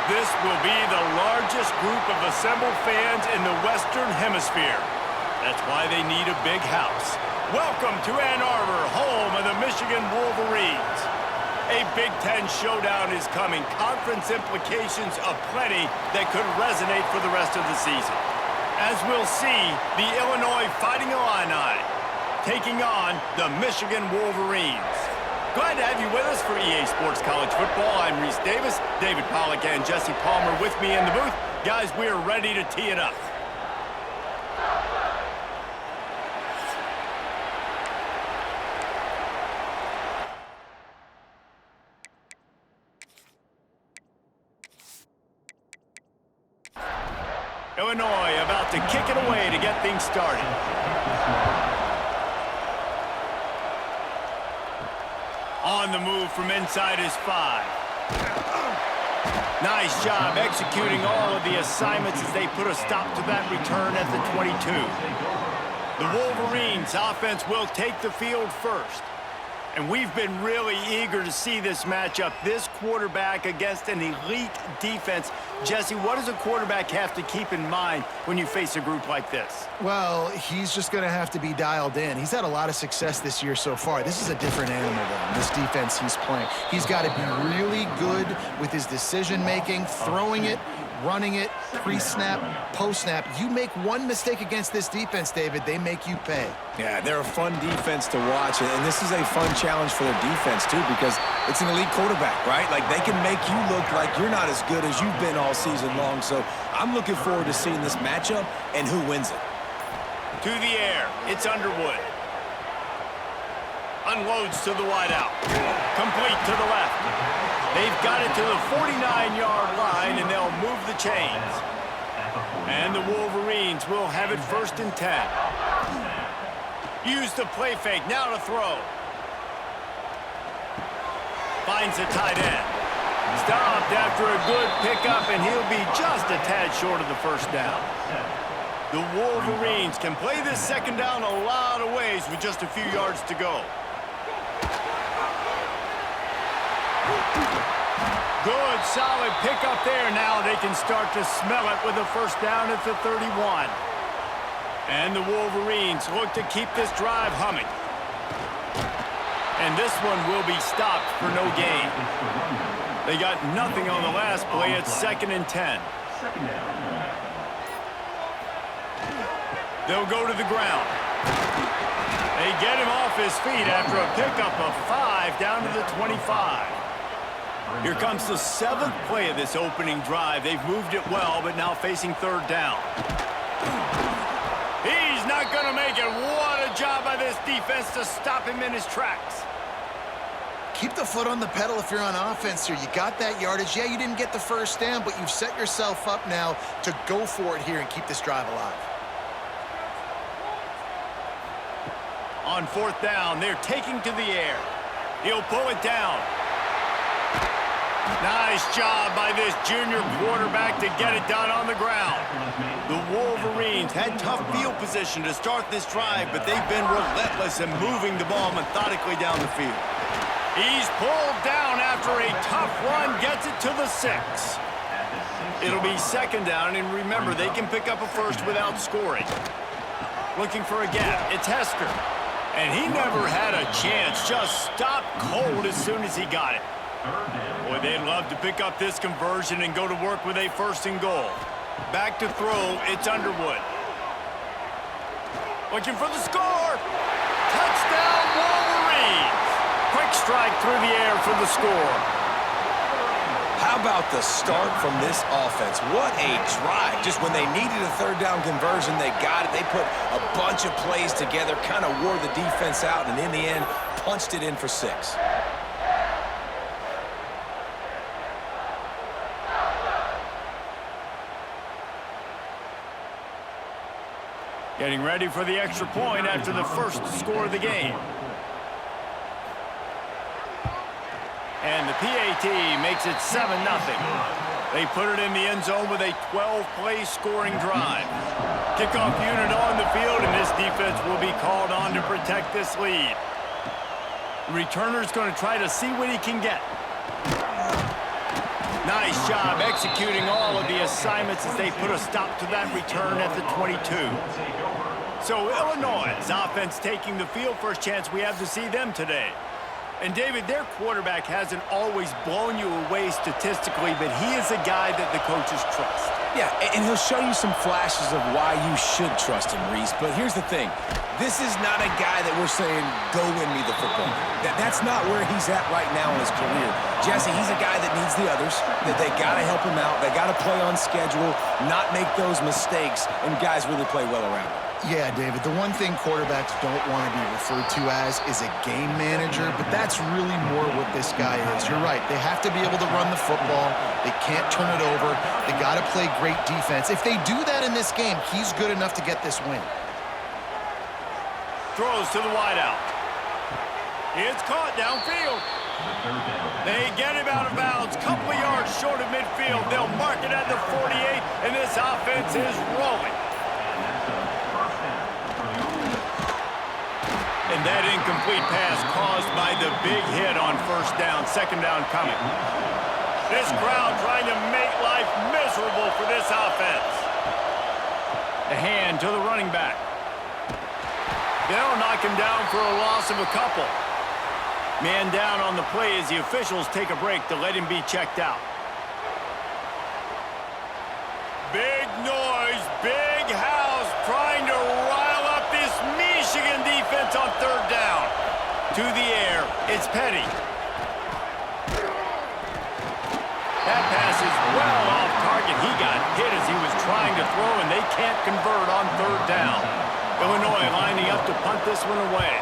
This will be the largest group of assembled fans in the Western Hemisphere. That's why they need a big house. Welcome to Ann Arbor, home of the Michigan Wolverines. A Big Ten showdown is coming. Conference implications aplenty that could resonate for the rest of the season. As we'll see, the Illinois Fighting Illini taking on the Michigan Wolverines. Glad to have you with us for EA Sports College Football. I'm Reese Davis, David Pollack, and Jesse Palmer with me in the booth. Guys, we are ready to tee it up. Illinois about to kick it away to get things started. On the move from inside his 5. Nice job executing all of the assignments as they put a stop to that return at the 22. The Wolverines offense will take the field first. And we've been really eager to see this matchup. This quarterback against an elite defense. Jesse, what does a quarterback have to keep in mind when you face a group like this? Well, he's just going to have to be dialed in. He's had a lot of success this year so far. This is a different animal than this defense he's playing. He's got to be really good with his decision-making, throwing it, running it, pre-snap, post-snap. You make one mistake against this defense, David, they make you pay. Yeah, they're a fun defense to watch, and this is a fun challenge for their defense, too, because it's an elite quarterback, right? Like, they can make you look like you're not as good as you've been all season long, so I'm looking forward to seeing this matchup and who wins it. To the air, it's Underwood. Unloads to the wideout. Complete to the left. They've got it to the 49-yard line, and they'll move the chains. And the Wolverines will have it 1st and 10. Use the play fake, now to throw. Finds the tight end. Stopped after a good pickup, and he'll be just a tad short of the 1st down. The Wolverines can play this 2nd down a lot of ways with just a few yards to go. Good, solid pickup there. Now they can start to smell it with a 1st down at the 31. And the Wolverines look to keep this drive humming. And this one will be stopped for no gain. They got nothing on the last play. It's 2nd and 10. They'll go to the ground. They get him off his feet after a pickup of 5 down to the 25. Here comes the 7th play of this opening drive. They've moved it well, but now facing 3rd down. He's not going to make it. What a job by this defense to stop him in his tracks. Keep the foot on the pedal if you're on offense here. You got that yardage. Yeah, you didn't get the 1st down, but you've set yourself up now to go for it here and keep this drive alive. On 4th down, they're taking to the air. He'll pull it down. Nice job by this junior quarterback to get it done on the ground. The Wolverines had tough field position to start this drive, but they've been relentless in moving the ball methodically down the field. He's pulled down after a tough run, gets it to the 6. It'll be 2nd down, and remember, they can pick up a 1st without scoring. Looking for a gap, it's Hester. And he never had a chance, just stopped cold as soon as he got it. Boy, they'd love to pick up this conversion and go to work with a 1st and goal. Back to throw, it's Underwood. Looking for the score! Touchdown, Wolverines! Quick strike through the air for the score. How about the start from this offense? What a drive. Just when they needed a 3rd down conversion, they got it. They put a bunch of plays together, kind of wore the defense out, and in the end, punched it in for 6. Getting ready for the extra point after the 1st score of the game. And the PAT makes it 7-0. They put it in the end zone with a 12-play scoring drive. Kickoff unit on the field, and this defense will be called on to protect this lead. The returner's going to try to see what he can get. Nice job executing all of the assignments as they put a stop to that return at the 22. So Illinois' offense taking the field. First chance we have to see them today. And David, their quarterback hasn't always blown you away statistically, but he is a guy that the coaches trust. Yeah, and he'll show you some flashes of why you should trust him, Reese. But here's the thing. This is not a guy that we're saying, go win me the football. That's not where he's at right now in his career. Jesse, he's a guy that needs the others, that they got to help him out. They got to play on schedule, not make those mistakes, and guys really play well around him. Yeah, David, the one thing quarterbacks don't want to be referred to as is a game manager, but that's really more what this guy is. You're right. They have to be able to run the football. They can't turn it over. They got to play great defense. If they do that in this game, he's good enough to get this win. Throws to the wideout. It's caught downfield. They get him out of bounds. Couple of yards short of midfield. They'll mark it at the 48, and this offense is rolling. And that incomplete pass caused by the big hit on first down. Second down coming. This crowd trying to make life miserable for this offense. The hand to the running back. They'll knock him down for a loss of a couple. Man down on the play as the officials take a break to let him be checked out. Big noise, big house trying to rile up this Michigan defense on third down. To the air, it's Petty. That pass is well off target. He got hit as he was trying to throw, and they can't convert on third down. Illinois lining up to punt this one away.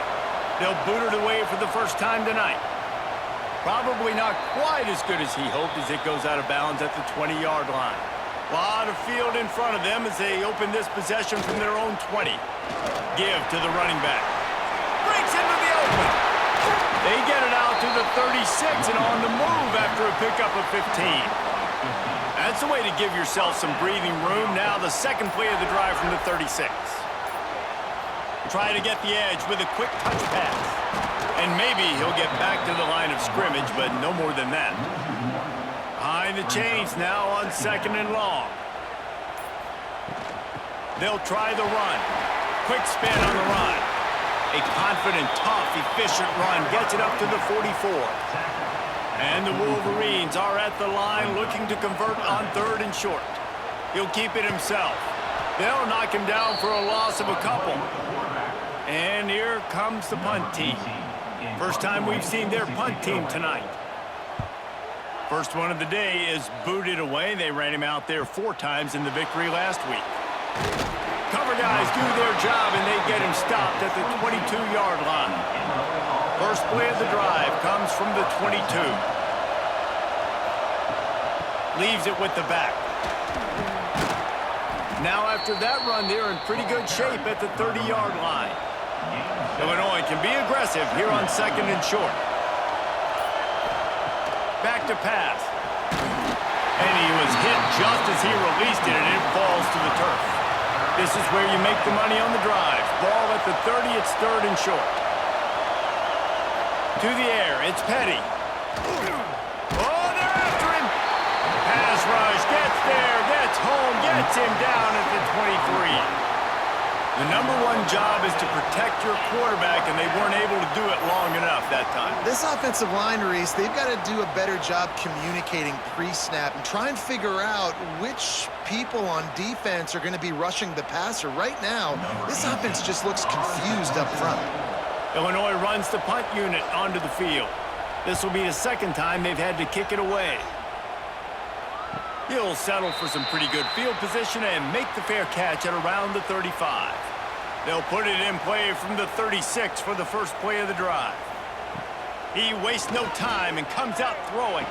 They'll boot it away for the first time tonight. Probably not quite as good as he hoped as it goes out of bounds at the 20-yard line. A lot of field in front of them as they open this possession from their own 20. Give to the running back. Breaks into the open. They get it out to the 36 and on the move after a pickup of 15. That's the way to give yourself some breathing room. Now the second play of the drive from the 36. Try to get the edge with a quick touch pass. And maybe he'll get back to the line of scrimmage, but no more than that. Behind the chains now on second and long. They'll try the run. Quick spin on the run. A confident, tough, efficient run gets it up to the 44. And the Wolverines are at the line looking to convert on third and short. He'll keep it himself. They'll knock him down for a loss of a couple. And here comes the punt team. First time we've seen their punt team tonight. First one of the day is booted away. They ran him out there 4 times in the victory last week. Cover guys do their job, and they get him stopped at the 22-yard line. First play of the drive comes from the 22. Leaves it with the back. Now after that run, they're in pretty good shape at the 30-yard line. Illinois can be aggressive here on second and short. Back to pass. And he was hit just as he released it, and it falls to the turf. This is where you make the money on the drive. Ball at the 30, it's third and short. To the air, it's Petty. Oh, they're after him. Pass rush, gets there, gets home, gets him down at the 23. The #1 job is to protect your quarterback, and they weren't able to do it long enough that time. This offensive line, Reese, they've got to do a better job communicating pre-snap and try and figure out which people on defense are going to be rushing the passer. Right now, this offense just looks confused up front. Illinois runs the punt unit onto the field. This will be the second time they've had to kick it away. He'll settle for some pretty good field position and make the fair catch at around the 35. They'll put it in play from the 36 for the first play of the drive. He wastes no time and comes out throwing.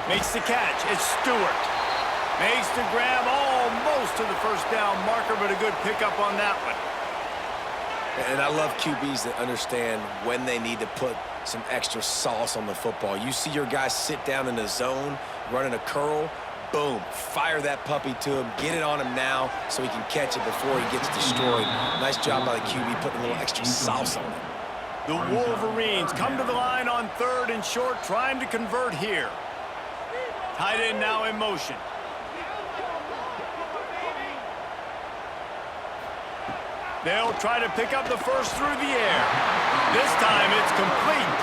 Makes the catch. It's Stewart. Makes the grab almost to the first down marker, but a good pickup on that one. And I love QBs that understand when they need to put some extra sauce on the football. You see your guys sit down in the zone, running a curl, boom, fire that puppy to him, get it on him now so he can catch it before he gets destroyed. Nice job by the QB putting a little extra sauce on it. The Wolverines come to the line on third and short, trying to convert here. Tight end now in motion. They'll try to pick up the first through the air. This time it's complete.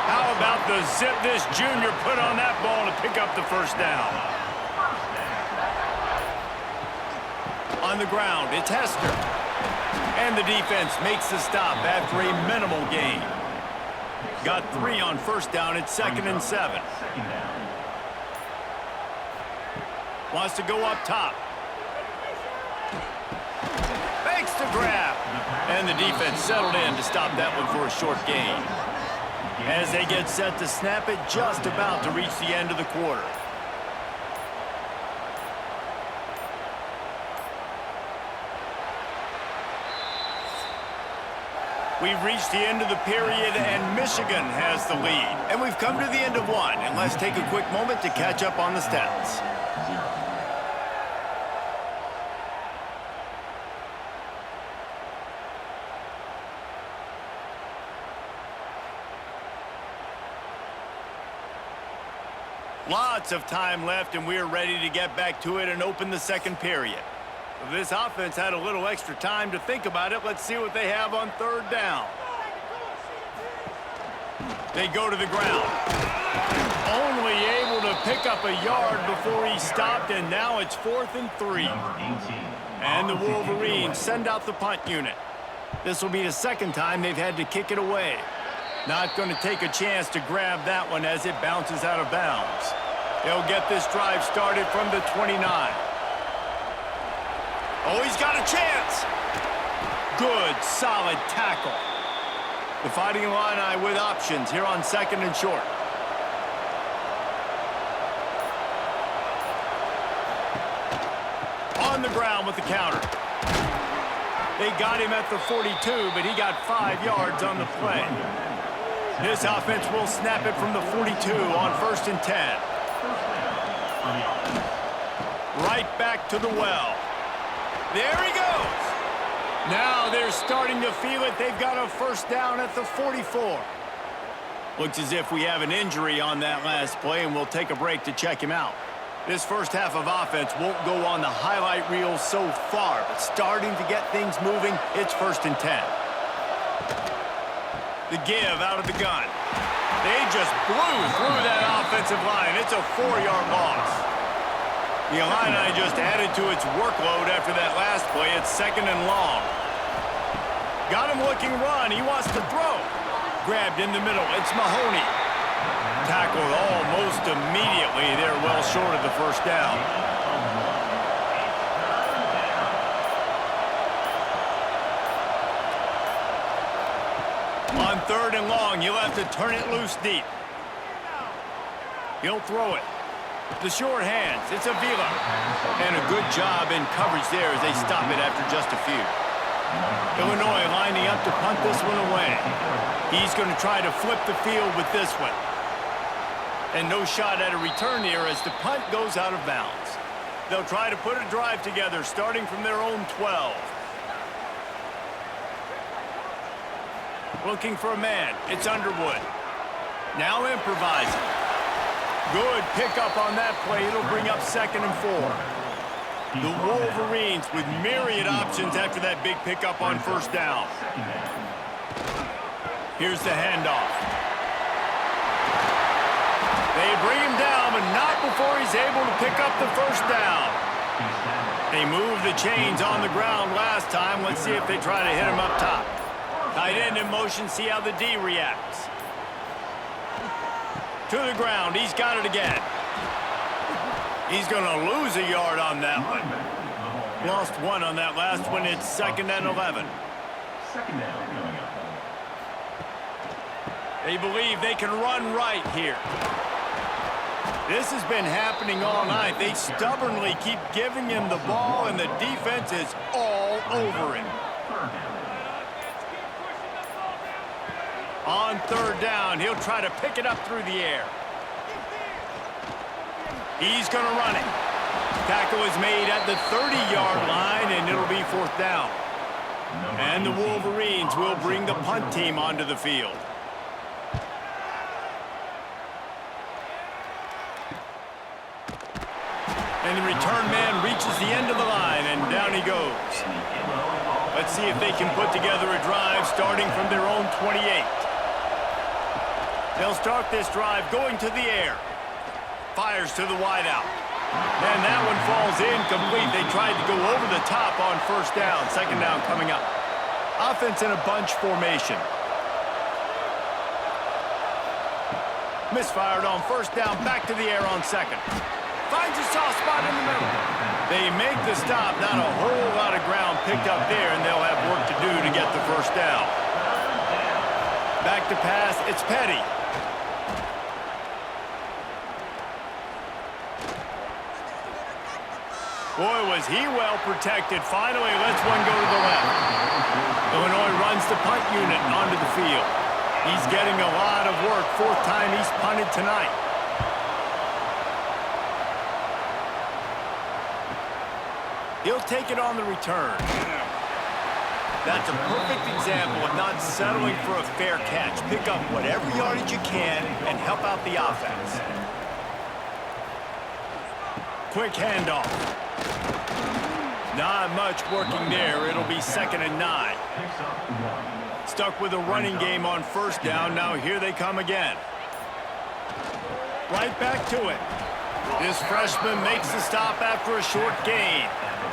How about the zip this junior put on that ball to pick up the first down? On the ground, it's Hester. And the defense makes the stop after a minimal gain. Got 3 on first down at 2nd and 7. Wants to go up top. Fakes to grab. And the defense settled in to stop that one for a short gain. As they get set to snap it, just about to reach the end of the quarter. We've reached the end of the period, and Michigan has the lead. And we've come to the end of one, and let's take a quick moment to catch up on the stats. Lots of time left, and we're ready to get back to it and open the second period. This offense had a little extra time to think about it. Let's see what they have on 3rd down. They go to the ground. Only able to pick up a yard before he stopped, and now it's 4th and 3. And the Wolverines send out the punt unit. This will be the second time they've had to kick it away. Not going to take a chance to grab that one as it bounces out of bounds. They'll get this drive started from the 29. Oh, he's got a chance. Good, solid tackle. The Fighting Illini with options here on 2nd and short. On the ground with the counter. They got him at the 42, but he got 5 yards on the play. This offense will snap it from the 42 on 1st and 10. Right back to the well. There he goes. Now they're starting to feel it. They've got a first down at the 44. Looks as if we have an injury on that last play, and we'll take a break to check him out. This first half of offense won't go on the highlight reel so far, but starting to get things moving, it's 1st and 10. The give out of the gun. They just blew through that offensive line. It's a 4-yard loss. The Illini just added to its workload after that last play. It's 2nd and long. Got him looking run. He wants to throw. Grabbed in the middle. It's Mahoney. Tackled almost immediately. They're well short of the first down. On 3rd and long, you'll have to turn it loose deep. He'll throw it. The short hands, it's Avila. And a good job in coverage there as they stop it after just a few. Illinois lining up to punt this one away. He's going to try to flip the field with this one. And no shot at a return here as the punt goes out of bounds. They'll try to put a drive together starting from their own 12. Looking for a man. It's Underwood. Now improvising. Good pickup on that play. It'll bring up 2nd and 4. The Wolverines with myriad options after that big pickup on first down. Here's the handoff. They bring him down, but not before he's able to pick up the first down. They moved the chains on the ground last time. Let's see if they try to hit him up top. Tight end in motion, see how the D reacts. To the ground, he's got it again. He's going to lose a yard on that one. Lost 1 on that last one. It's 2nd and 11. They believe they can run right here. This has been happening all night. They stubbornly keep giving him the ball, and the defense is all over him. On 3rd down, he'll try to pick it up through the air. He's going to run it. Tackle is made at the 30-yard line, and it'll be 4th down. And the Wolverines will bring the punt team onto the field. return man reaches the end of the line, and down he goes. Let's see if they can put together a drive starting from their own 28. They'll start this drive going to the air. Fires to the wideout. And that one falls incomplete. They tried to go over the top on first down. Second down coming up. Offense in a bunch formation. Misfired on first down, back to the air on second. Finds a soft spot in the middle. They make the stop, not a whole lot of ground picked up there, and they'll have work to do to get the first down. Back to pass, it's Petty. Boy, was he well protected. Finally lets one go to the left. Illinois runs the punt unit onto the field. He's getting a lot of work. Fourth time he's punted tonight. He'll take it on the return. That's a perfect example of not settling for a fair catch. Pick up whatever yardage you can and help out the offense. Quick handoff. Not much working there. It'll be 2nd and 9. Stuck with a running game on first down. Now here they come again. Right back to it. This freshman makes the stop after a short gain.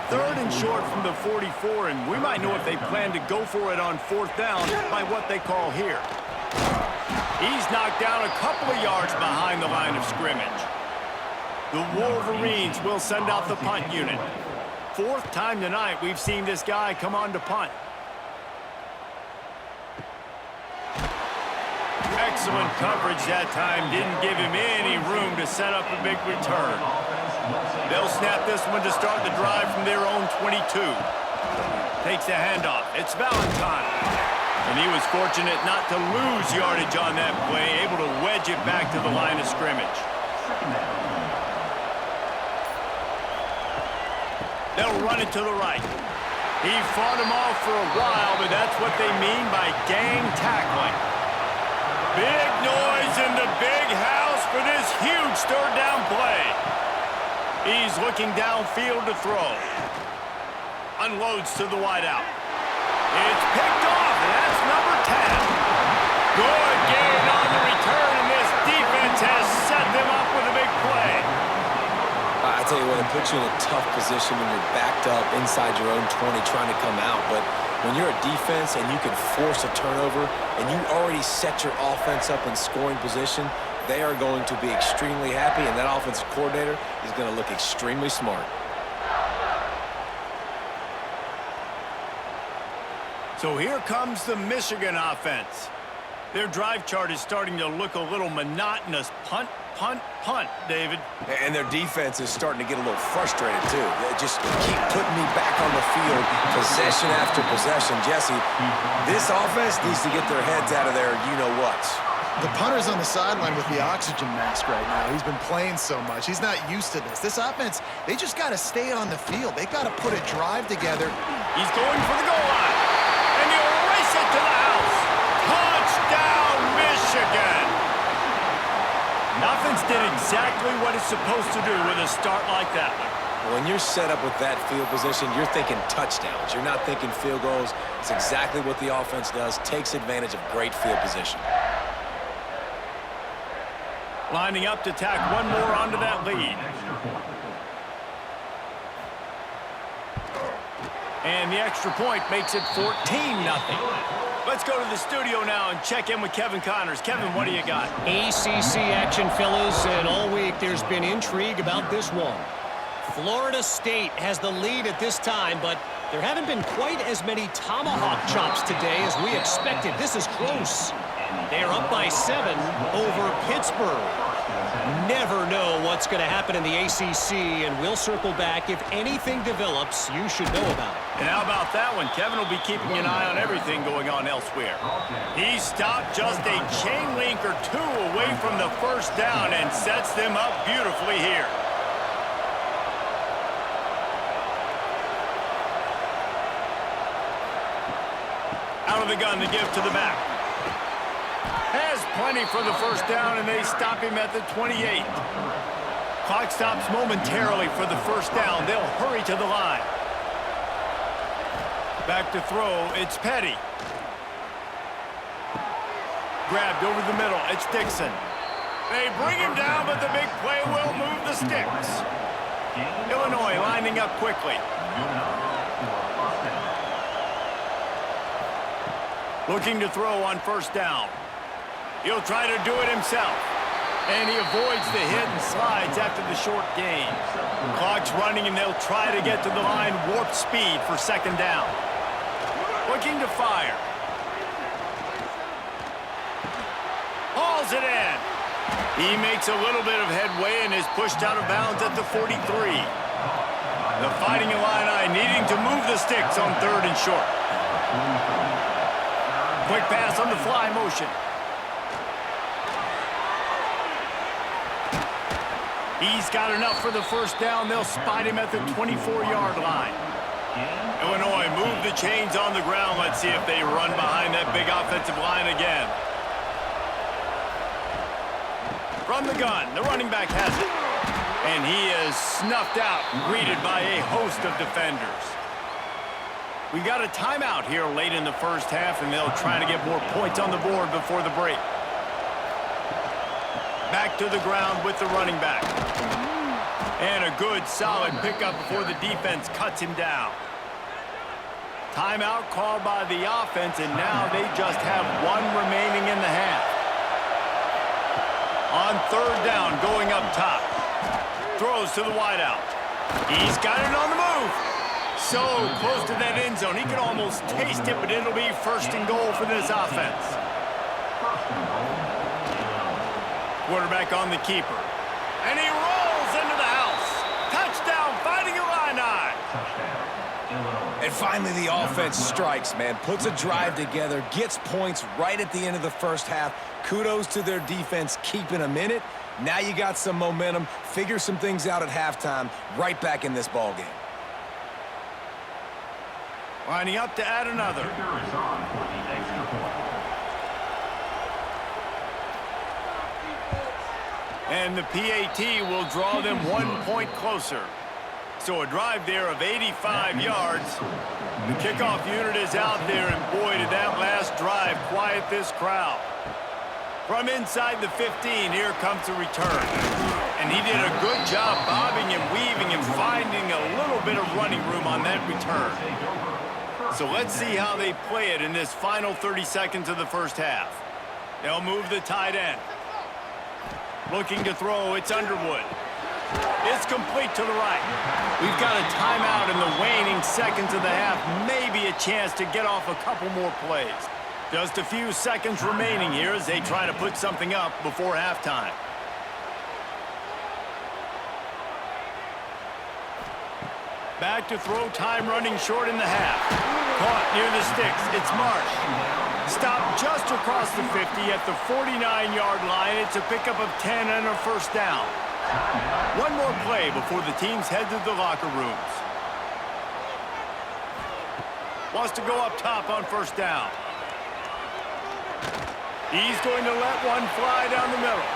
3rd and short from the 44, and we might know if they plan to go for it on 4th down by what they call here. He's knocked down a couple of yards behind the line of scrimmage. The Wolverines will send out the punt unit. 4th time tonight we've seen this guy come on to punt. Excellent coverage that time. Didn't give him any room to set up a big return. They'll snap this one to start the drive from their own 22. Takes the handoff. It's Valentine. And he was fortunate not to lose yardage on that play, able to wedge it back to the line of scrimmage. They'll run it to the right. He fought him off for a while, but that's what they mean by gang tackling. Big noise in the big house for this huge 3rd down play. He's looking downfield to throw. Unloads to the wideout. It's picked off, and that's number 10. Good gain on the return, and this defense has set them up with a big play. I tell you what, it puts you in a tough position when you're backed up inside your own 20 trying to come out. But when you're a defense and you can force a turnover and you already set your offense up in scoring position, they are going to be extremely happy, and that offensive coordinator is going to look extremely smart. So here comes the Michigan offense. Their drive chart is starting to look a little monotonous. Punt, punt, punt, David. And their defense is starting to get a little frustrated, too. They just keep putting me back on the field, possession after possession. Jesse, this offense needs to get their heads out of their you-know-whats. The punter's on the sideline with the oxygen mask right now. He's been playing so much. He's not used to this. This offense, they just got to stay on the field. They got to put a drive together. He's going for the goal line. And he'll race it to the house. Touchdown, Michigan. Offense did exactly what it's supposed to do with a start like that one. When you're set up with that field position, you're thinking touchdowns. You're not thinking field goals. It's exactly what the offense does. Takes advantage of great field position. Lining up to tack one more onto that lead. And the extra point makes it 14-0. Let's go to the studio now and check in with Kevin Connors. Kevin, what do you got? ACC action, fellas, and all week there's been intrigue about this one. Florida State has the lead at this time, but there haven't been quite as many tomahawk chops today as we expected. This is close. They are up by 7 over Pittsburgh. Never know what's going to happen in the ACC, and we'll circle back. If anything develops, you should know about it. And how about that one? Kevin will be keeping an eye on everything going on elsewhere. He stopped just a chain link or two away from the first down and sets them up beautifully here. Out of the gun to give to the back. Has plenty for the first down, and they stop him at the 28. Clock stops momentarily for the first down. They'll hurry to the line. Back to throw. It's Petty. Grabbed over the middle. It's Dixon. They bring him down, but the big play will move the sticks. Illinois lining up quickly. Looking to throw on first down. He'll try to do it himself. And he avoids the hit and slides after the short gain. Clock's running, and they'll try to get to the line warp speed for second down. Looking to fire. Hauls it in. He makes a little bit of headway and is pushed out of bounds at the 43. The Fighting Illini needing to move the sticks on third and short. Quick pass on the fly motion. He's got enough for the first down. They'll spot him at the 24-yard line. Illinois move the chains on the ground. Let's see if they run behind that big offensive line again. From the gun, the running back has it. And he is snuffed out, greeted by a host of defenders. We got a timeout here late in the first half, and they'll try to get more points on the board before the break. Back to the ground with the running back. And a good, solid pickup before the defense cuts him down. Timeout called by the offense, and now they just have one remaining in the half. On third down, going up top. Throws to the wideout. He's got it on the move. So close to that end zone. He can almost taste it, but it'll be first and goal for this offense. Quarterback on the keeper. And he rolls into the house. Touchdown, Fighting Illini. And finally, the offense strikes, man. Puts a drive together, gets points right at the end of the first half. Kudos to their defense keeping them in it. Now you got some momentum. Figure some things out at halftime. Right back in this ball game. Lining up to add another. And the PAT will draw them 1 point closer. So a drive there of 85 yards. The kickoff unit is out there, and boy, did that last drive quiet this crowd. From inside the 15, here comes the return. And he did a good job bobbing and weaving and finding a little bit of running room on that return. So let's see how they play it in this final 30 seconds of the first half. They'll move the tight end. Looking to throw, it's Underwood. It's complete to the right. We've got a timeout in the waning seconds of the half. Maybe a chance to get off a couple more plays. Just a few seconds remaining here as they try to put something up before halftime. Back to throw, time running short in the half. Caught near the sticks. It's Marsh. Stopped just across the 50 at the 49-yard line. It's a pickup of 10 and a first down. One more play before the teams head to the locker rooms. Wants to go up top on first down. He's going to let one fly down the middle.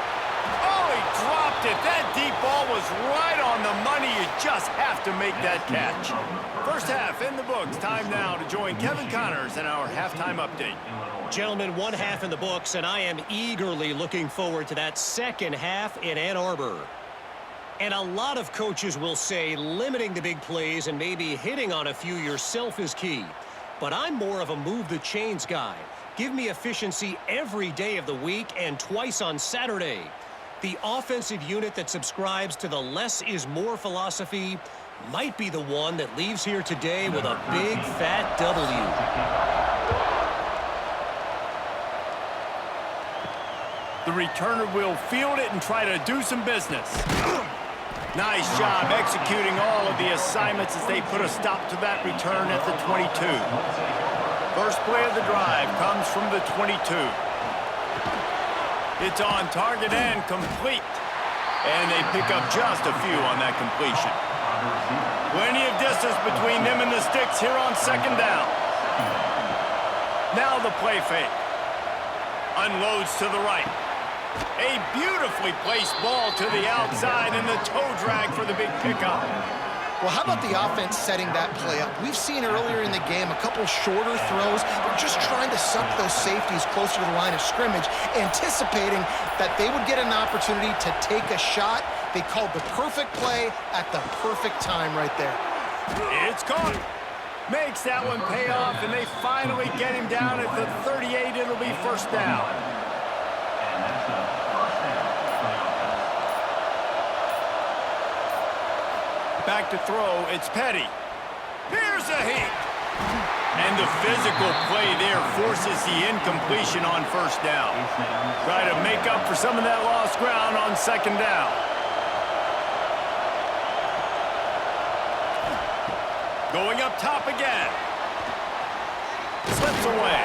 Oh, he dropped it. That deep ball was right on the money. You just have to make that catch. First half in the books. Time now to join Kevin Connors in our halftime update. Gentlemen, one half in the books, and I am eagerly looking forward to that second half in Ann Arbor. And a lot of coaches will say limiting the big plays and maybe hitting on a few yourself is key. But I'm more of a move the chains guy. Give me efficiency every day of the week and twice on Saturday. The offensive unit that subscribes to the less is more philosophy might be the one that leaves here today with a big fat W. The returner will field it and try to do some business. Nice job executing all of the assignments as they put a stop to that return at the 22. First play of the drive comes from the 22. It's on target and complete. And they pick up just a few on that completion. Plenty of distance between them and the sticks here on second down. Now the play fake. Unloads to the right. A beautifully placed ball to the outside and the toe drag for the big pickup. Well, how about the offense setting that play up? We've seen earlier in the game a couple shorter throws. They're just trying to suck those safeties closer to the line of scrimmage, anticipating that they would get an opportunity to take a shot. They called the perfect play at the perfect time right there. It's caught. Makes that one pay off, and they finally get him down at the 38. It'll be first down. Back to throw, it's Petty. Here's a hit. And the physical play there forces the incompletion on first down. Try to make up for some of that lost ground on second down. Going up top again. Slips away.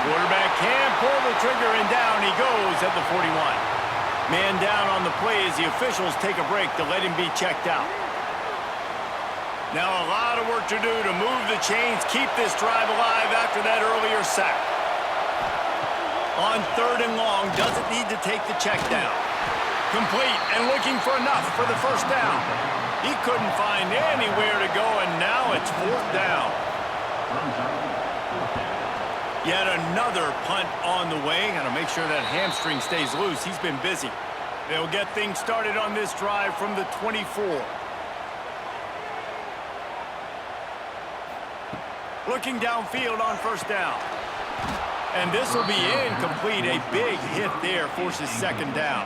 Quarterback can't pull the trigger, and down he goes at the 41. Man down on the play as the officials take a break to let him be checked out. Now a lot of work to do to move the chains, keep this drive alive after that earlier sack. On third and long, doesn't need to take the check down. Complete and looking for enough for the first down. He couldn't find anywhere to go, and now it's fourth down. Yet another punt on the way. Got to make sure that hamstring stays loose. He's been busy. They'll get things started on this drive from the 24. Looking downfield on first down. And this will be incomplete. A big hit there forces second down.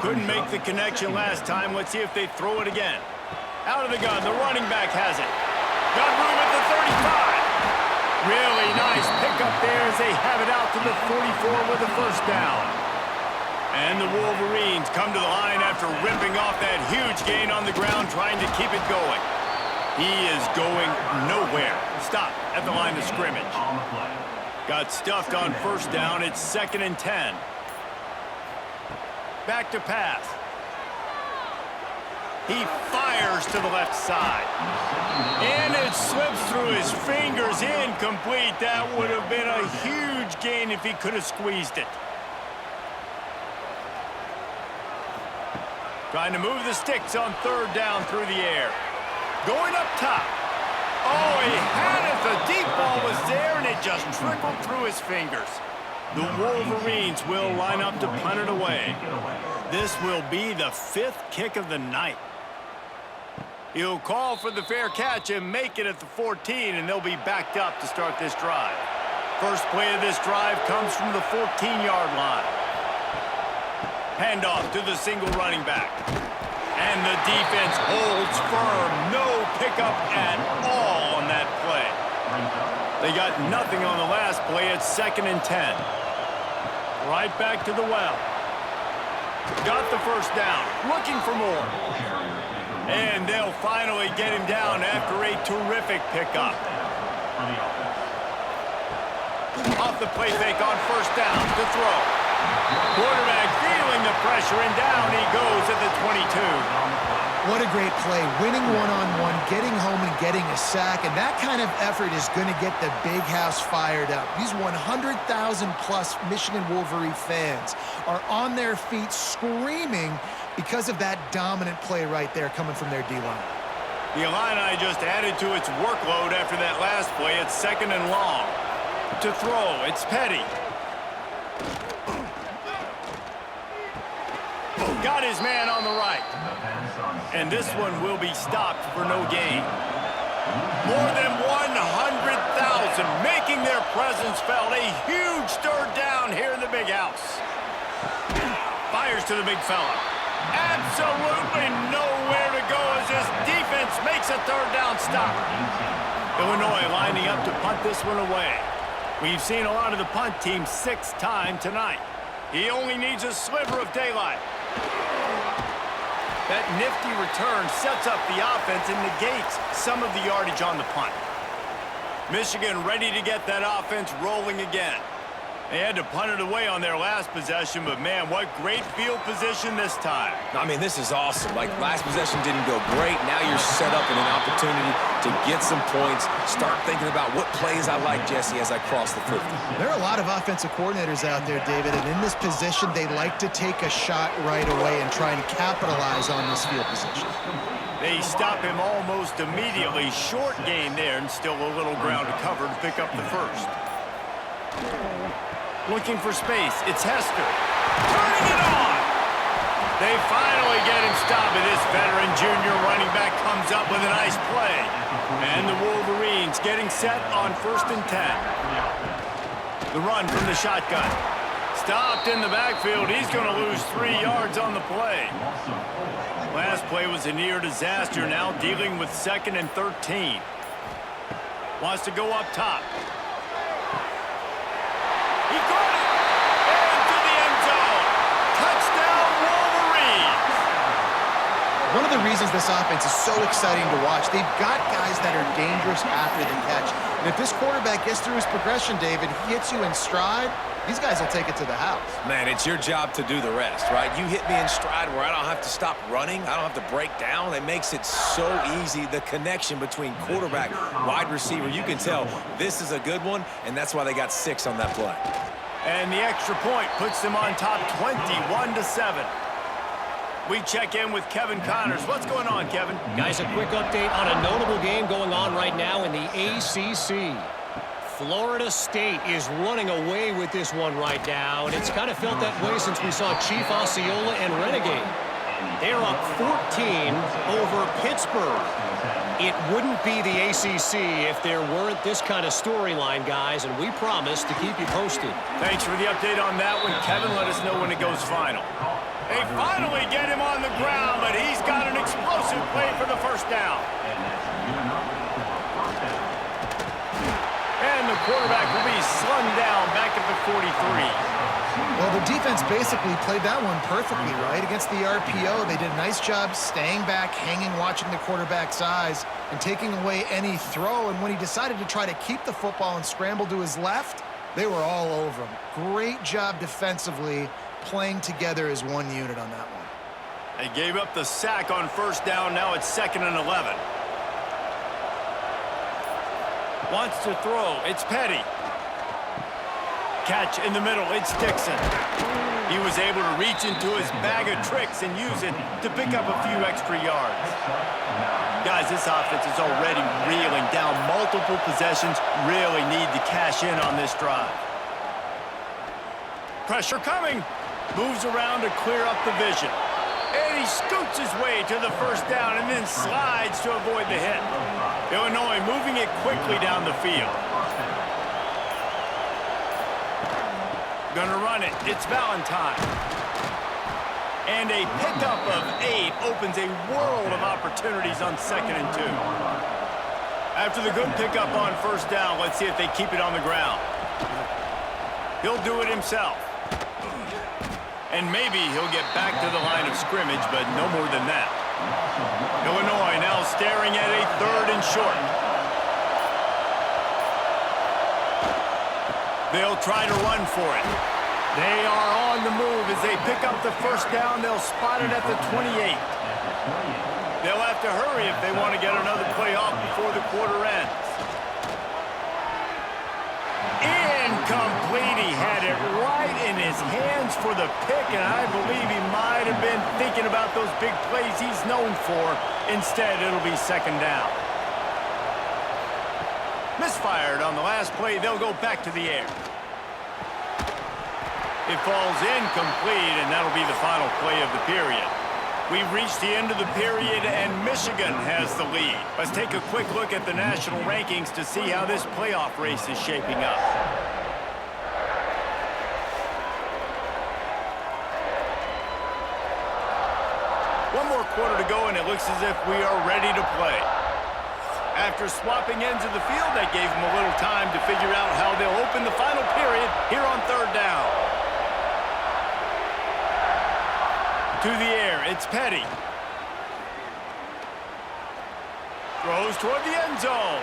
Couldn't make the connection last time. Let's see if they throw it again. Out of the gun, the running back has it. Got room at the 35. Really nice pickup there as they have it out to the 44 with the first down. And the Wolverines come to the line after ripping off that huge gain on the ground, trying to keep it going. He is going nowhere. Stop at the line of scrimmage. Got stuffed on first down. It's 2nd and 10. Back to pass. He fires to the left side. And it slips through his fingers. Incomplete. That would have been a huge gain if he could have squeezed it. Trying to move the sticks on third down through the air. Going up top. Oh, he had it. The deep ball was there, and it just trickled through his fingers. The Wolverines will line up to punt it away. This will be the 5th kick of the night. He'll call for the fair catch and make it at the 14, and they'll be backed up to start this drive. First play of this drive comes from the 14-yard line. Handoff to the single running back. And the defense holds firm. No pickup at all on that play. They got nothing on the last play. It's 2nd and 10. Right back to the well. Got the first down. Looking for more. And they'll finally get him down after a terrific pickup. Off the play fake on first down to throw. Quarterback feeling the pressure, and down he goes at the 22. What a great play. Winning one-on-one, getting home and getting a sack, and that kind of effort is going to get the big house fired up. These 100,000-plus Michigan Wolverine fans are on their feet screaming because of that dominant play right there coming from their D-line. The Illini just added to its workload after that last play. It's 2nd and long. To throw, it's Petty. Got his man on the right. And this one will be stopped for no gain. More than 100,000 making their presence felt. A huge third down here in the big house. Fires to the big fella. Absolutely nowhere to go as this defense makes a third down stop. Illinois lining up to punt this one away. We've seen a lot of the punt team 6th time tonight. He only needs a sliver of daylight. That nifty return sets up the offense and negates some of the yardage on the punt. Michigan ready to get that offense rolling again. They had to punt it away on their last possession, but man, what great field position this time. I mean, this is awesome. Like, last possession didn't go great. Now you're set up in an opportunity to get some points. Start thinking about what plays I like, Jesse, as I cross the 50. There are a lot of offensive coordinators out there, David, and in this position, they like to take a shot right away and try and capitalize on this field position. They stop him almost immediately. Short gain there, and still a little ground to cover to pick up the first. Looking for space. It's Hester. Turning it on. They finally get him stopped, and this veteran junior running back comes up with a nice play. And the Wolverines getting set on 1st and 10. The run from the shotgun. Stopped in the backfield. He's going to lose 3 yards on the play. Last play was a near disaster. Now dealing with 2nd and 13. Wants to go up top. He got it! Into the end zone! Touchdown, Wolverines! One of the reasons this offense is so exciting to watch, they've got guys that are dangerous after the catch. And if this quarterback gets through his progression, David, he hits you in stride, these guys will take it to the house. Man, it's your job to do the rest, right? You hit me in stride where I don't have to stop running. I don't have to break down. It makes it so easy. The connection between quarterback, wide receiver, you can tell this is a good one, and that's why they got 6 on that play. And the extra point puts them on top 21-7. We check in with Kevin Connors. What's going on, Kevin? Guys, a quick update on a notable game going on right now in the ACC. Florida State is running away with this one right now, and it's kind of felt that way since we saw Chief Osceola and Renegade. They're up 14 over Pittsburgh. It wouldn't be the ACC if there weren't this kind of storyline, guys, and we promise to keep you posted. Thanks for the update on that one, Kevin. Let us know when it goes final. They finally get him on the ground, but he's got an explosive play for the first down. And the quarterback will be slung down back at the 43. Well, the defense basically played that one perfectly, right? Against the RPO, they did a nice job staying back, hanging, watching the quarterback's eyes, and taking away any throw. And when he decided to try to keep the football and scramble to his left, they were all over him. Great job defensively, playing together as one unit on that one. They gave up the sack on first down. Now it's 2nd and 11. Wants to throw. It's Petty. Catch in the middle. It's Dixon. He was able to reach into his bag of tricks and use it to pick up a few extra yards. Guys, this offense is already reeling down multiple possessions. Really need to cash in on this drive. Pressure coming. Moves around to clear up the vision. And he scoots his way to the first down and then slides to avoid the hit. Illinois moving it quickly down the field. Gonna run it. It's Valentine. And a pickup of 8 opens a world of opportunities on 2nd and 2. After the good pickup on first down, let's see if they keep it on the ground. He'll do it himself. And maybe he'll get back to the line of scrimmage, but no more than that. Illinois now staring at a 3rd and short. They'll try to run for it. They are on the move as they pick up the first down. They'll spot it at the 28. They'll have to hurry if they want to get another play off before the quarter ends. Incomplete. He had it right in his hands for the pick, and I believe he might have been thinking about those big plays he's known for. Instead, it'll be 2nd down. Misfired on the last play. They'll go back to the air. It falls incomplete, and that'll be the final play of the period. We've reached the end of the period, and Michigan has the lead. Let's take a quick look at the national rankings to see how this playoff race is shaping up. One more quarter to go, and it looks as if we are ready to play. After swapping ends of the field, that gave them a little time to figure out how they'll open the final period here on 3rd down. To the air, it's Petty. Throws toward the end zone.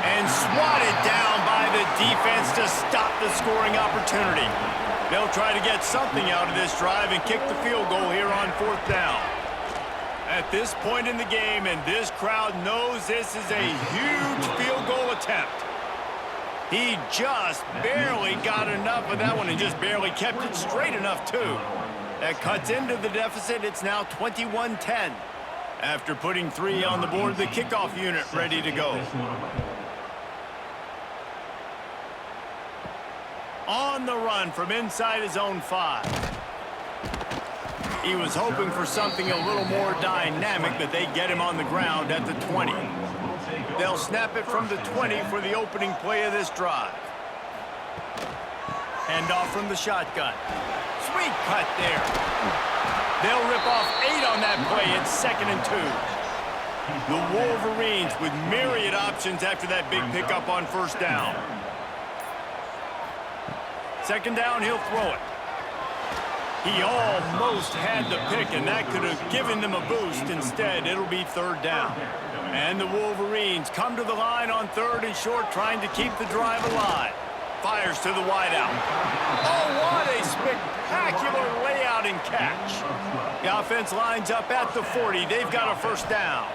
And swatted down by the defense to stop the scoring opportunity. They'll try to get something out of this drive and kick the field goal here on 4th down. At this point in the game, and this crowd knows this is a huge field goal attempt. He just barely got enough of that one and just barely kept it straight enough, too. That cuts into the deficit. It's now 21-10. After putting 3 on the board, the kickoff unit ready to go. On the run from inside his own 5. He was hoping for something a little more dynamic, but they get him on the ground at the 20. They'll snap it from the 20 for the opening play of this drive. Handoff from the shotgun. Sweet cut there. They'll rip off 8 on that play. It's 2nd and 2. The Wolverines with myriad options after that big pickup on 1st down. 2nd down, he'll throw it. He almost had the pick, and that could have given them a boost. Instead, it'll be 3rd down. And the Wolverines come to the line on 3rd and short, trying to keep the drive alive. Fires to the wideout. Oh, what a spectacular layout and catch. The offense lines up at the 40. They've got a 1st down.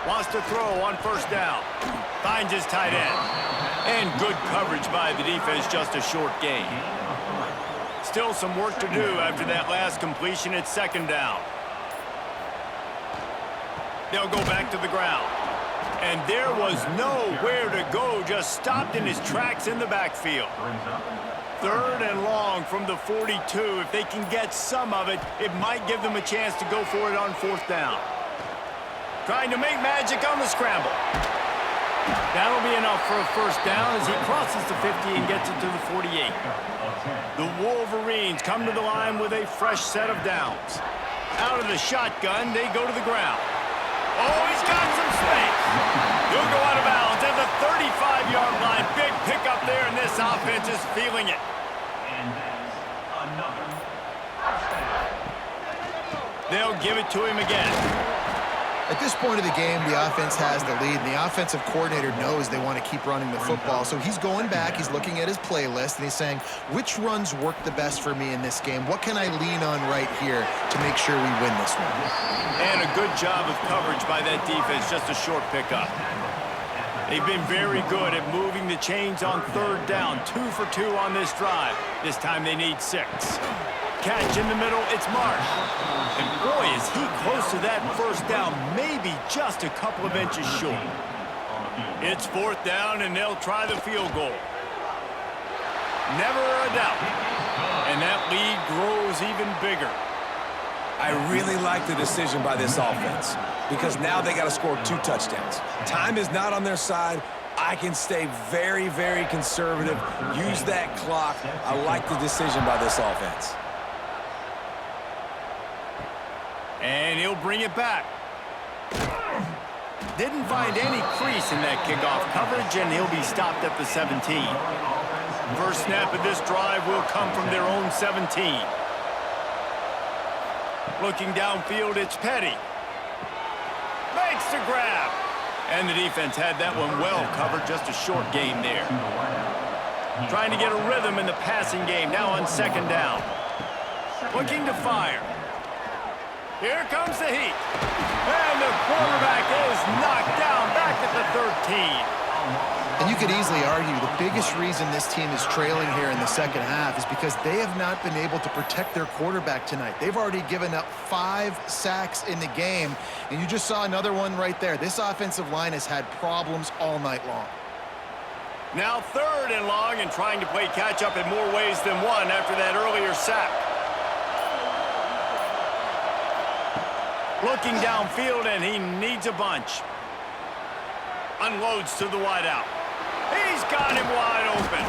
Wants to throw on 1st down. Finds his tight end. And good coverage by the defense, just a short gain. Still some work to do after that last completion. It's 2nd down. They'll go back to the ground. And there was nowhere to go, just stopped in his tracks in the backfield. 3rd and long from the 42. If they can get some of it, it might give them a chance to go for it on 4th down. Trying to make magic on the scramble. That'll be enough for a 1st down as he crosses the 50 and gets it to the 48. The Wolverines come to the line with a fresh set of downs. Out of the shotgun, they go to the ground. Oh, he's got some space. He'll go out of bounds at the 35-yard line. Big pickup there, and this offense is feeling it. They'll give it to him again. At this point of the game, the offense has the lead, and the offensive coordinator knows they want to keep running the football. So he's going back, he's looking at his playlist, and he's saying, which runs work the best for me in this game? What can I lean on right here to make sure we win this one? And a good job of coverage by that defense, just a short pickup. They've been very good at moving the chains on 3rd down. 2 for 2 on this drive. This time they need 6. Catch in the middle, it's Marsh. And boy, is he close to that 1st down, maybe just a couple of inches short. It's 4th down, and they'll try the field goal. Never a doubt. And that lead grows even bigger. I really like the decision by this offense because now they got to score 2 touchdowns. Time is not on their side. I can stay very, very conservative, use that clock. I like the decision by this offense. And he'll bring it back. Didn't find any crease in that kickoff coverage, and he'll be stopped at the 17. First snap of this drive will come from their own 17. Looking downfield, it's Petty. Makes the grab. And the defense had that one well covered, just a short gain there. Trying to get a rhythm in the passing game, now on 2nd down. Looking to fire. Here comes the heat. And the quarterback is knocked down back at the 13. And you could easily argue the biggest reason this team is trailing here in the 2nd half is because they have not been able to protect their quarterback tonight. They've already given up 5 sacks in the game, and you just saw another one right there. This offensive line has had problems all night long. Now 3rd and long, and trying to play catch-up in more ways than one after that earlier sack. Looking downfield, and he needs a bunch. Unloads to the wideout. He's got him wide open.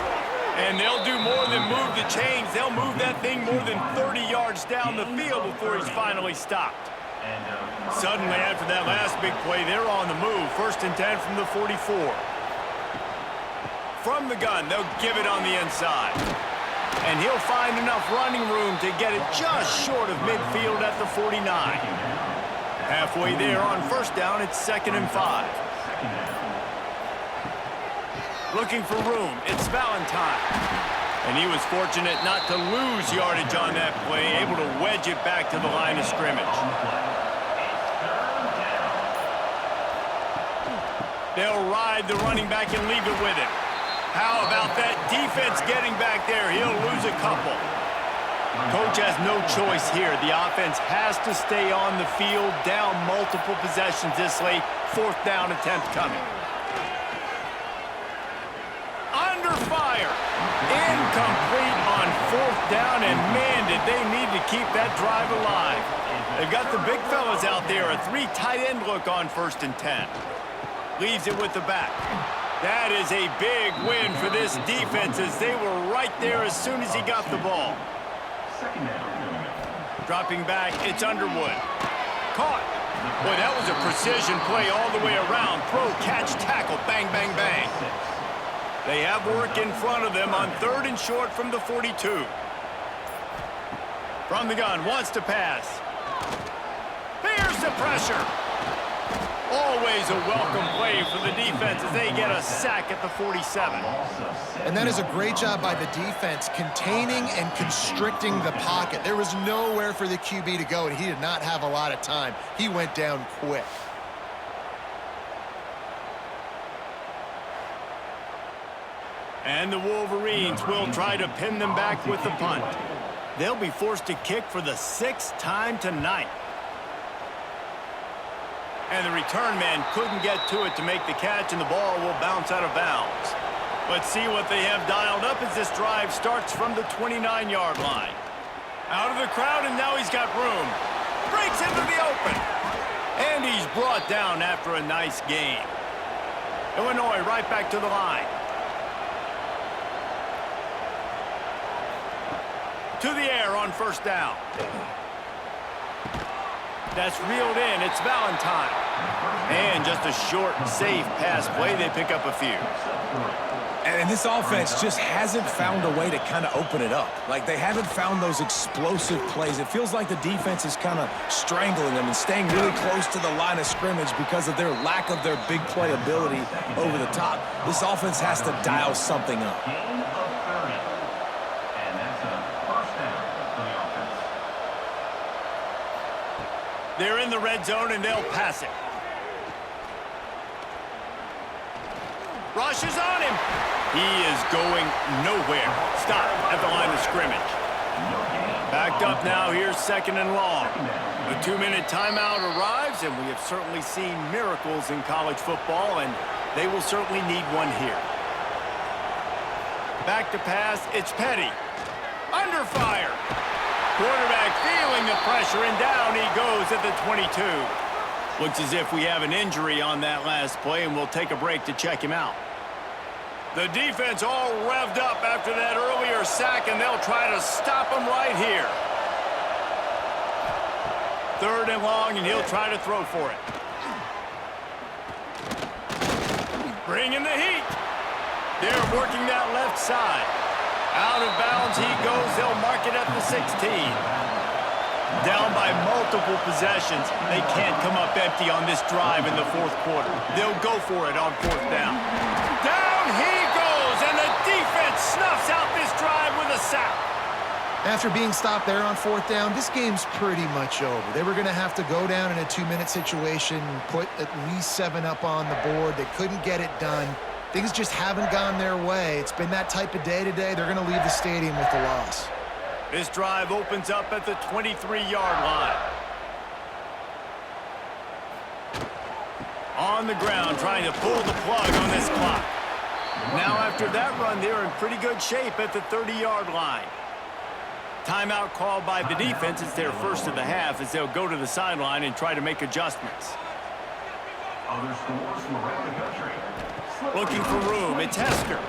And they'll do more than move the chains. They'll move that thing more than 30 yards down the field before he's finally stopped. Suddenly, after that last big play, they're on the move. 1st and 10 from the 44. From the gun, they'll give it on the inside. And he'll find enough running room to get it just short of midfield at the 49. Halfway there on 1st down, it's 2nd and 5. Looking for room. It's Valentine. And he was fortunate not to lose yardage on that play, able to wedge it back to the line of scrimmage. They'll ride the running back and leave it with him. How about that defense getting back there? He'll lose a couple. Coach has no choice here. The offense has to stay on the field, down multiple possessions this late. Fourth down attempt coming. Under fire. Incomplete on fourth down, and man, did they need to keep that drive alive. They've got the big fellas out there. A 3 tight end look on 1st and 10. Leaves it with the back. That is a big win for this defense as they were right there as soon as he got the ball. Dropping back, it's Underwood. Caught. Boy, that was a precision play all the way around. Throw, catch, tackle, bang, bang, bang. They have work in front of them on 3rd and short from the 42. From the gun, wants to pass. Here's the pressure. Always a welcome play for the defense as they get a sack at the 47. And that is a great job by the defense, containing and constricting the pocket. There was nowhere for the QB to go, and he did not have a lot of time. He went down quick. And the Wolverines will try to pin them back with the punt. They'll be forced to kick for the 6th time tonight. And the return man couldn't get to it to make the catch, and the ball will bounce out of bounds. Let's see what they have dialed up as this drive starts from the 29-yard line. Out of the crowd, and now he's got room. Breaks into the open. And he's brought down after a nice gain. Illinois right back to the line. To the air on 1st down. That's reeled in. It's Valentine. And just a short, safe pass play. They pick up a few. And this offense just hasn't found a way to kind of open it up. Like, they haven't found those explosive plays. It feels like the defense is kind of strangling them and staying really close to the line of scrimmage because of their lack of their big play ability over the top. This offense has to dial something up. They're in the red zone, and they'll pass it. Rushes on him. He is going nowhere. Stop at the line of scrimmage. Backed up now. Here's 2nd and long. A 2-minute timeout arrives, and we have certainly seen miracles in college football, and they will certainly need one here. Back to pass. It's Petty. Under fire. Quarterback feeling the pressure, and down he goes at the 22. Looks as if we have an injury on that last play, and we'll take a break to check him out. The defense all revved up after that earlier sack, and they'll try to stop him right here. 3rd and long, and he'll try to throw for it. Bringing the heat. They're working that left side. Out of bounds he goes. They'll mark it at the 16. Down by multiple possessions. They can't come up empty on this drive in the 4th quarter. They'll go for it on 4th down. Down he goes, and the defense snuffs out this drive with a sack. After being stopped there on 4th down, this game's pretty much over. They were going to have to go down in a 2-minute situation, put at least 7 up on the board. They couldn't get it done. Things just haven't gone their way. It's been that type of day today. They're going to leave the stadium with the loss. This drive opens up at the 23-yard line. On the ground, trying to pull the plug on this clock. Now after that run, they're in pretty good shape at the 30-yard line. Timeout called by the defense. It's their first of the half as they'll go to the sideline and try to make adjustments. Other scores from around the country. Looking for room, it's Hester.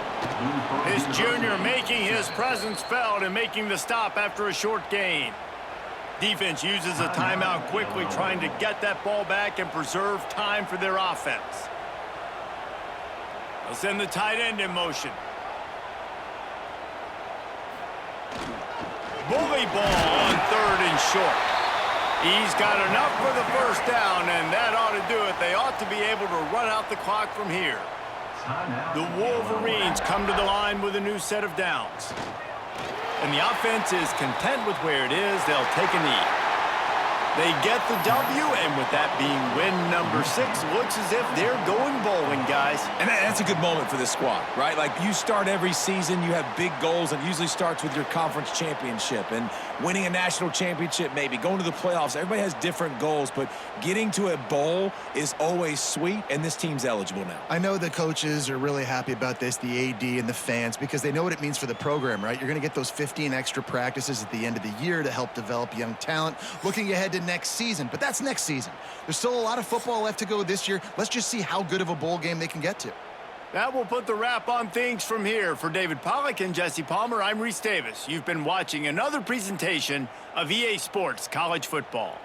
This junior making his presence felt and making the stop after a short gain. Defense uses a timeout quickly, trying to get that ball back and preserve time for their offense. They'll send the tight end in motion. Bully ball on 3rd and short. He's got enough for the 1st down, and that ought to do it. They ought to be able to run out the clock from here. The Wolverines come to the line with a new set of downs. And the offense is content with where it is. They'll take a knee. They get the W, and with that being win number 6, looks as if they're going bowling, guys. And that's a good moment for this squad, right? Like, you start every season, you have big goals, and it usually starts with your conference championship and winning a national championship, maybe going to the playoffs. Everybody has different goals, but getting to a bowl is always sweet, and this team's eligible now. I know the coaches are really happy about this, the AD and the fans, because they know what it means for the program, right? You're going to get those 15 extra practices at the end of the year to help develop young talent. Looking ahead to next season, but that's next season. There's still a lot of football left to go this year. Let's just see how good of a bowl game they can get to. That will put the wrap on things from here. For David Pollack and Jesse Palmer, I'm Reese Davis. You've been watching another presentation of EA Sports College Football.